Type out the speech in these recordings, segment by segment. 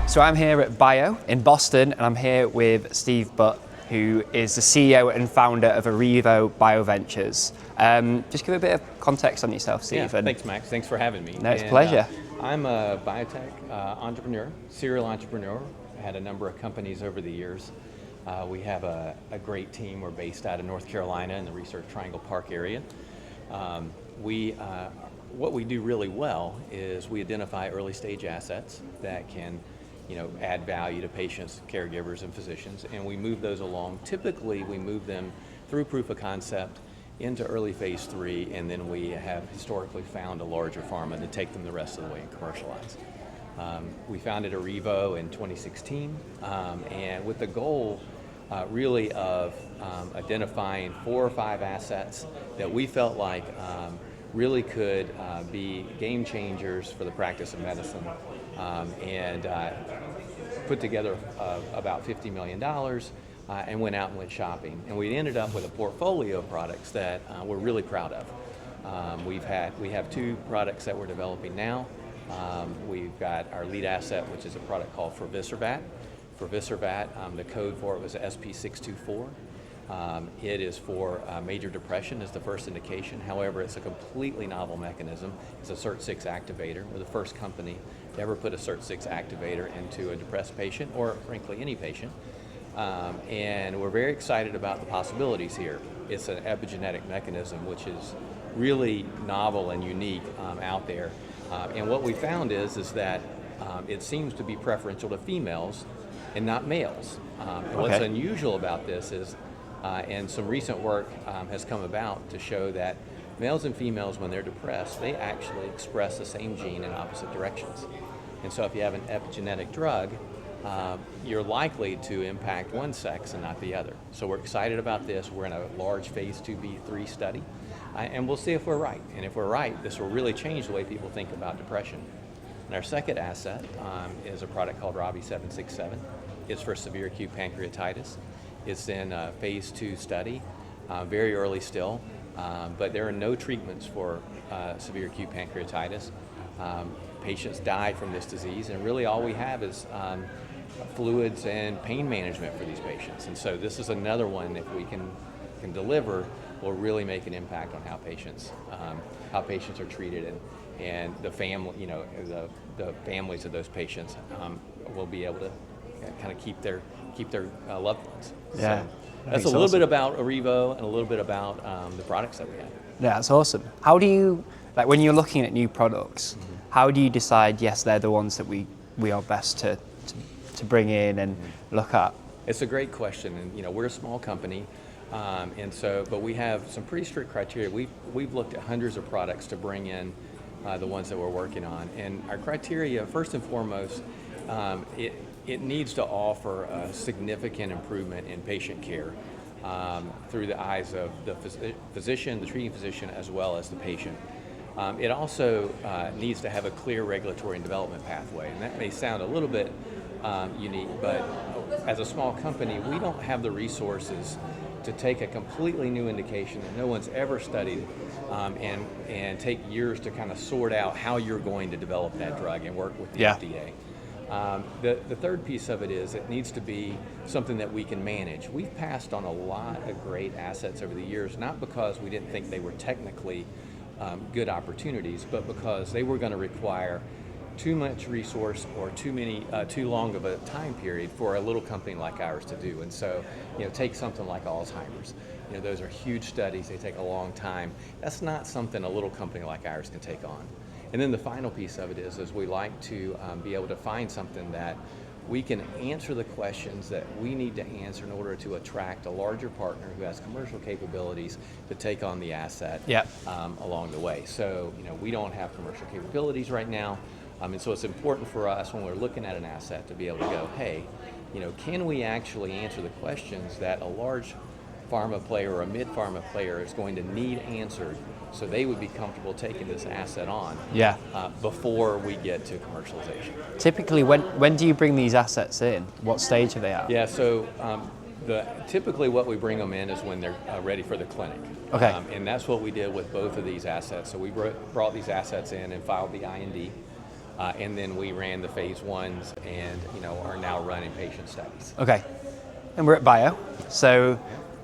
So I'm here at Bio in Boston, and I'm here with Steve Butt, who is the CEO and founder of Arrivo BioVentures. Just give a bit of context on yourself, Steve. Yeah, thanks, Max. Thanks for having me. No, it's a pleasure. I'm a biotech entrepreneur, serial entrepreneur. I had a number of companies over the years. We have a great team. We're based out of North Carolina in the Research Triangle Park area. What we do really well is we identify early stage assets that can add value to patients, caregivers, and physicians, and we move those along. Typically, we move them through proof of concept into early phase 3, and then we have historically found a larger pharma to take them the rest of the way and commercialize. We founded Arrivo in 2016, and with the goal really of identifying 4 or 5 assets that we felt like really could be game changers for the practice of medicine, and put together about $50 million and went out and went shopping. And we ended up with a portfolio of products that we're really proud of. We have 2 products that we're developing now. We've got our lead asset, which is a product called Forviservat. Forviservat, the code for it was SP624. It is for major depression is the first indication. However, it's a completely novel mechanism. It's a SIRT6 activator. We're the first company to ever put a SIRT6 activator into a depressed patient, or frankly any patient. And we're very excited about the possibilities here. It's an epigenetic mechanism, which is really novel and unique out there. And what we found is that it seems to be preferential to females and not males. And what's unusual about this is and some recent work has come about to show that males and females, when they're depressed, they actually express the same gene in opposite directions. And so if you have an epigenetic drug, you're likely to impact one sex and not the other. So we're excited about this. We're in a large phase 2b/3 study, and we'll see if we're right. And if we're right, this will really change the way people think about depression. And our second asset is a product called RABI-767. It's for severe acute pancreatitis. It's in a phase 2 study, very early still, but there are no treatments for severe acute pancreatitis. Patients die from this disease, and really all we have is fluids and pain management for these patients. And so this is another one, if we can deliver, will really make an impact on how patients are treated, and the family, the families of those patients will be able to kind of keep their loved ones. Yeah, so that's a little bit about Arrivo and a little bit about the products that we have. Yeah, that's awesome. How do you, like when you're looking at new products, how do you decide, yes, they're the ones that we are best to bring in and look at? It's a great question, and we're a small company, but we have some pretty strict criteria. We've looked at hundreds of products to bring in the ones that we're working on, and our criteria, first and foremost, it needs to offer a significant improvement in patient care through the eyes of the physician, the treating physician, as well as the patient. It also needs to have a clear regulatory and development pathway, and that may sound a little bit unique, but as a small company, we don't have the resources to take a completely new indication that no one's ever studied and take years to kind of sort out how you're going to develop that drug and work with the FDA. The third piece of it is it needs to be something that we can manage. We've passed on a lot of great assets over the years, not because we didn't think they were technically good opportunities, but because they were going to require too much resource or too long of a time period for a little company like ours to do. And so, take something like Alzheimer's. Those are huge studies. They take a long time. That's not something a little company like ours can take on. And then the final piece of it is we like to be able to find something that we can answer the questions that we need to answer in order to attract a larger partner who has commercial capabilities to take on the asset along the way. So, we don't have commercial capabilities right now, and so it's important for us when we're looking at an asset to be able to go, hey, can we actually answer the questions that a large pharma player or a mid-pharma player is going to need answered, so they would be comfortable taking this asset on before we get to commercialization. Typically, when do you bring these assets in? What stage are they at? Yeah, so typically what we bring them in is when they're ready for the clinic. Okay. And that's what we did with both of these assets. So we brought these assets in and filed the IND. And then we ran the phase ones and, are now running patient studies. Okay. And we're at Bio. So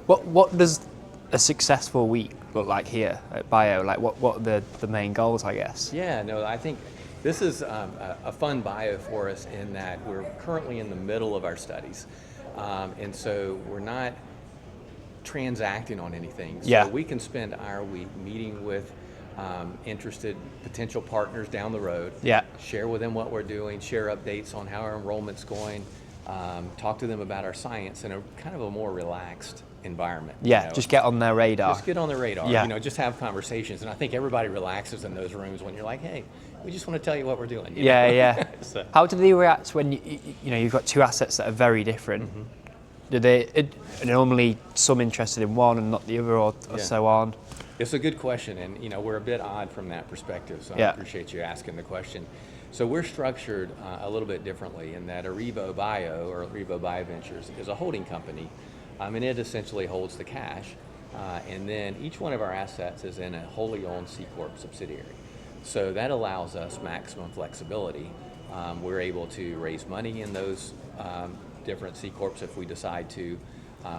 what does a successful week look like here at Bio? Like what are the main goals, I guess? Yeah, no, I think this is a fun bio for us in that we're currently in the middle of our studies. And so we're not transacting on anything. So we can spend our week meeting with interested potential partners down the road, share with them what we're doing, share updates on how our enrollment's going, talk to them about our science in a kind of a more relaxed environment. Just get on their radar. Just get on the radar, just have conversations. And I think everybody relaxes in those rooms when you're like, hey, we just want to tell you what we're doing. So. How do they react when you've got two assets that are very different? Mm-hmm. Do they normally some interested in one and not the other, or so on? It's a good question, and we're a bit odd from that perspective. So I appreciate you asking the question. So we're structured a little bit differently in that Arrivo Bio or Arrivo BioVentures is a holding company, and it essentially holds the cash. And then each one of our assets is in a wholly owned C Corp subsidiary. So that allows us maximum flexibility. We're able to raise money in those different C Corps if we decide to.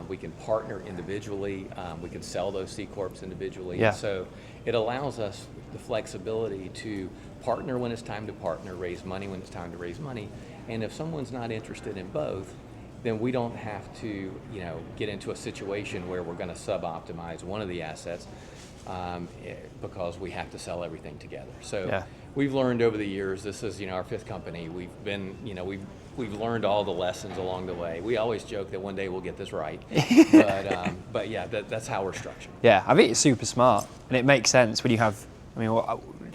We can partner individually. We can sell those C Corps individually. Yeah. So it allows us the flexibility to partner when it's time to partner, raise money when it's time to raise money. And if someone's not interested in both, then we don't have to, get into a situation where we're going to sub-optimize one of the assets because we have to sell everything together. So we've learned over the years, this is, our fifth company. We've been, we've learned all the lessons along the way. We always joke that one day we'll get this right, but yeah, that's how we're structured. Yeah, I think it's super smart, and it makes sense when you have,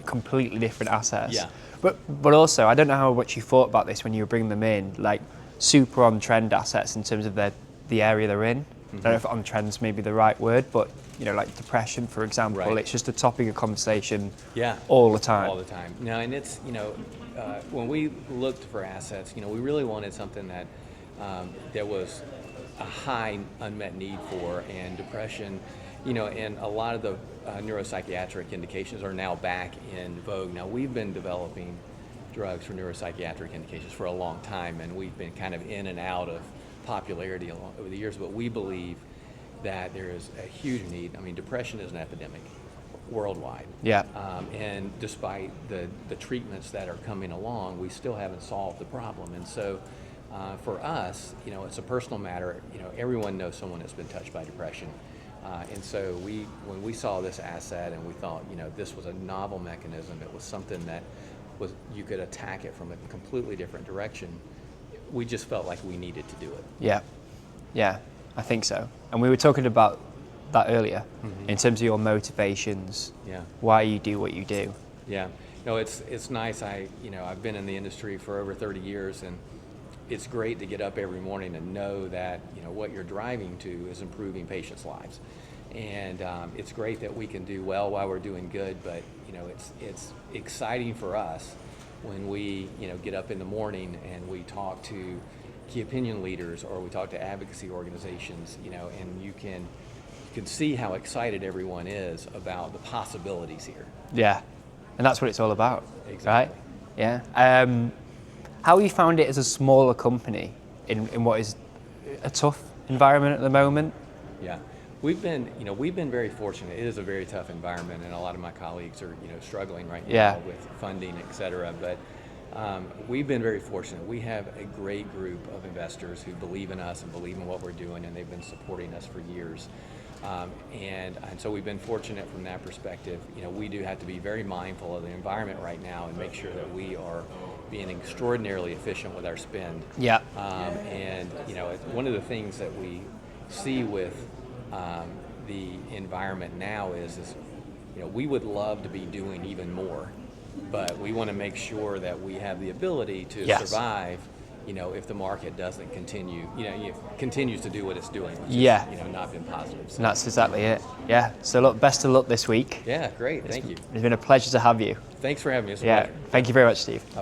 completely different assets. Yeah. But also, I don't know how much you thought about this when you were bringing them in, like super on trend assets in terms of the area they're in. I don't know if on trend's maybe the right word, but like depression, for example, it's just a topic of conversation all the time. All the time. No, and it's, when we looked for assets, we really wanted something that there was a high unmet need for, and depression, and a lot of the neuropsychiatric indications are now back in vogue. Now, we've been developing drugs for neuropsychiatric indications for a long time, and we've been kind of in and out of popularity over the years, but we believe that there is a huge need. Depression is an epidemic worldwide. And despite the treatments that are coming along, we still haven't solved the problem. And so for us, it's a personal matter. Everyone knows someone that's been touched by depression. And so when we saw this asset and we thought, this was a novel mechanism, it was something that you could attack it from a completely different direction, we just felt like we needed to do it. Yeah, I think so. And we were talking about that earlier in terms of your motivations, why you do what you do. Yeah, no, it's nice. I've been in the industry for over 30 years, and it's great to get up every morning and know that what you're driving to is improving patients' lives. And it's great that we can do well while we're doing good, but it's exciting for us when we get up in the morning and we talk to key opinion leaders or we talk to advocacy organizations, and you can see how excited everyone is about the possibilities here. Yeah, and that's what it's all about, exactly. Right? Yeah. How you found it as a smaller company in what is a tough environment at the moment? Yeah. We've been very fortunate. It is a very tough environment, and a lot of my colleagues are, struggling right now with funding, et cetera. But we've been very fortunate. We have a great group of investors who believe in us and believe in what we're doing, and they've been supporting us for years. And so we've been fortunate from that perspective. We do have to be very mindful of the environment right now and make sure that we are being extraordinarily efficient with our spend. And one of the things that we see with the environment now is we would love to be doing even more, but we want to make sure that we have the ability to survive, if the market doesn't continues to do what it's doing, which is, not been positive. So. And that's exactly it. Yeah. So look, best of luck this week. Yeah, great. Thank you. It's been a pleasure to have you. Thanks for having me. It's a pleasure. Thank you very much, Steve. Bye-bye.